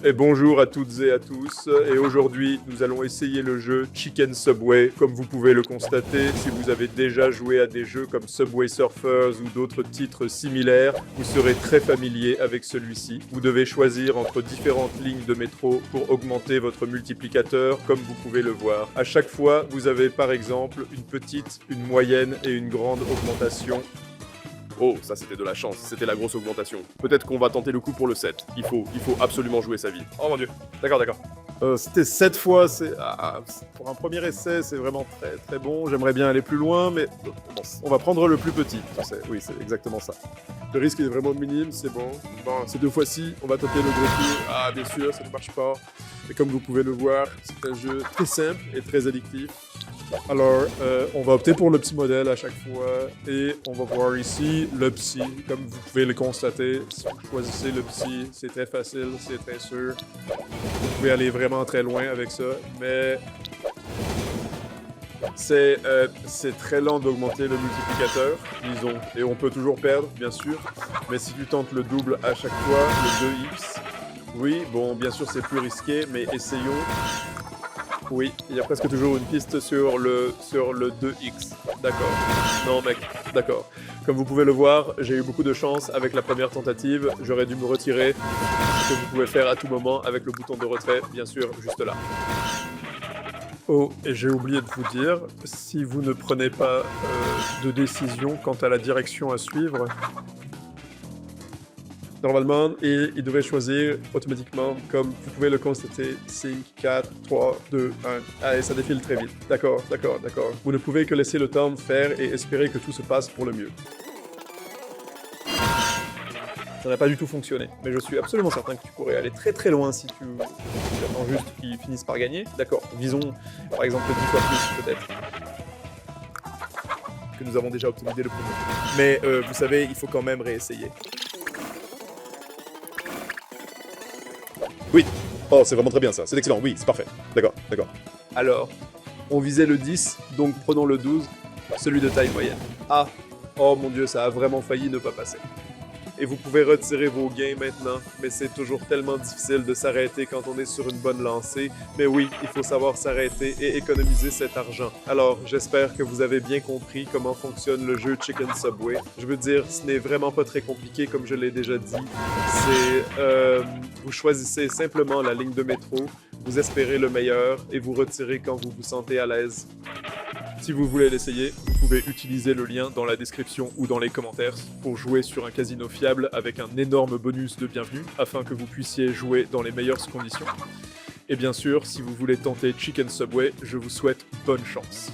Et bonjour à toutes et à tous, et aujourd'hui nous allons essayer le jeu Chicken Subway. Comme vous pouvez le constater, si vous avez déjà joué à des jeux comme Subway Surfers ou d'autres titres similaires, vous serez très familier avec celui-ci. Vous devez choisir entre différentes lignes de métro pour augmenter votre multiplicateur, comme vous pouvez le voir. À chaque fois, vous avez par exemple une petite, une moyenne et une grande augmentation. Oh, ça c'était de la chance, c'était la grosse augmentation. Peut-être qu'on va tenter le coup pour le 7. Il faut absolument jouer sa vie. Oh mon dieu, d'accord. C'était 7 fois, pour un premier essai, c'est vraiment très très bon. J'aimerais bien aller plus loin, mais bon, on va prendre le plus petit. Oui, c'est exactement ça. Le risque est vraiment minime, c'est bon. Bon, ces 2 fois-ci, on va tenter le gros coup. Ah, bien sûr, ça ne marche pas. Et comme vous pouvez le voir, c'est un jeu très simple et très addictif. Alors, on va opter pour le petit modèle à chaque fois et on va voir ici le psy. Comme vous pouvez le constater, si vous choisissez le psy, c'est très facile, c'est très sûr. Vous pouvez aller vraiment très loin avec ça, mais c'est très lent d'augmenter le multiplicateur, disons. Et on peut toujours perdre, bien sûr, mais si tu tentes le double à chaque fois, le 2x, oui, bon, bien sûr c'est plus risqué, mais essayons. Oui, il y a presque toujours une piste sur le 2x. D'accord. Non mec, d'accord. Comme vous pouvez le voir, j'ai eu beaucoup de chance avec la première tentative. J'aurais dû me retirer, ce que vous pouvez faire à tout moment avec le bouton de retrait, bien sûr, juste là. Oh, et j'ai oublié de vous dire, si vous ne prenez pas de décision quant à la direction à suivre, normalement, et il devrait choisir automatiquement, comme vous pouvez le constater, 5, 4, 3, 2, 1. Allez, ça défile très vite. D'accord. Vous ne pouvez que laisser le temps faire et espérer que tout se passe pour le mieux. Ça n'a pas du tout fonctionné, mais je suis absolument certain que tu pourrais aller très très loin si tu attends juste qu'ils finissent par gagner. D'accord, visons par exemple 10 fois plus peut-être. Que nous avons déjà obtenu dès le premier. Mais vous savez, il faut quand même réessayer. Oui. Oh, c'est vraiment très bien ça. C'est excellent. Oui, c'est parfait. D'accord. Alors, on visait le 10, donc prenons le 12, celui de taille moyenne. Ah, oh mon dieu, ça a vraiment failli ne pas passer. Et vous pouvez retirer vos gains maintenant, mais c'est toujours tellement difficile de s'arrêter quand on est sur une bonne lancée. Mais oui, il faut savoir s'arrêter et économiser cet argent. Alors, j'espère que vous avez bien compris comment fonctionne le jeu Chicken Subway. Je veux dire, ce n'est vraiment pas très compliqué comme je l'ai déjà dit. Vous choisissez simplement la ligne de métro, vous espérez le meilleur et vous retirez quand vous vous sentez à l'aise. Si vous voulez l'essayer, vous pouvez utiliser le lien dans la description ou dans les commentaires pour jouer sur un casino fiable avec un énorme bonus de bienvenue afin que vous puissiez jouer dans les meilleures conditions. Et bien sûr, si vous voulez tenter Chicken Subway, je vous souhaite bonne chance.